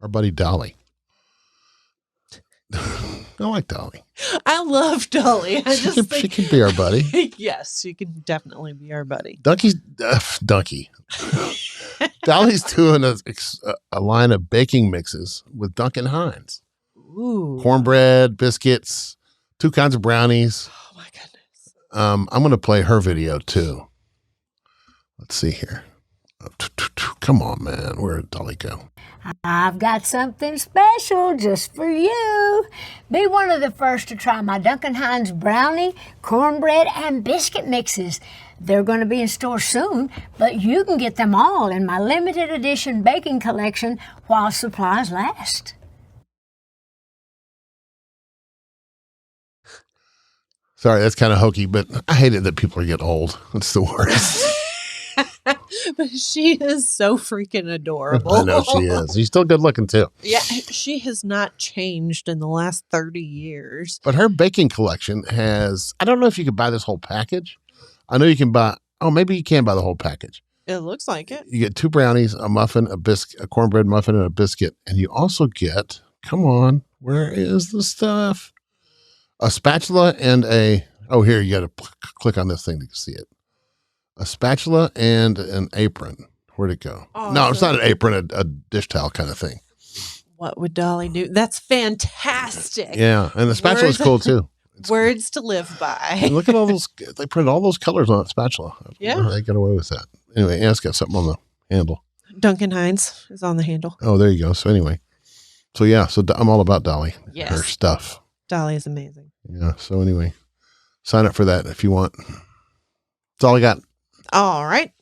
Our buddy Dolly. I like Dolly. I love Dolly. I just think she can be our buddy. Yes, she can definitely be our buddy. Donkey. Dolly's doing a line of baking mixes with Duncan Hines. Ooh. Cornbread, biscuits, 2 kinds of brownies. Oh my goodness. I'm going to play her video too. Let's see here. Come on, man. Where did Dolly go? I've got something special just for you. Be one of the first to try my Duncan Hines brownie, cornbread, and biscuit mixes. They're going to be in store soon, but you can get them all in my limited edition baking collection while supplies last. Sorry, that's kind of hokey, but I hate it that people get old. It's the worst. But she is so freaking adorable. I know she is. She's still good looking too. Yeah, she has not changed in the last 30 years. But her baking collection has, I don't know if you could buy this whole package. I know you can buy, maybe you can buy the whole package. It looks like it. You get 2 brownies, a muffin, a cornbread muffin, and a biscuit. And you also get, come on, where is the stuff? A spatula and here, you got to click on this thing to see it. A spatula and an apron. Where'd it go? Oh, no, it's not an apron, a dish towel kind of thing. What would Dolly do? That's fantastic. Yeah, and the spatula is cool too. Words to live by. And look at all those. They printed all those colors on that spatula. Yeah. They got away with that. Anyway, it's got something on the handle. Duncan Hines is on the handle. Oh, there you go. So anyway. So I'm all about Dolly. Yes. Her stuff. Dolly is amazing. Yeah. So anyway, sign up for that if you want. That's all I got. All right.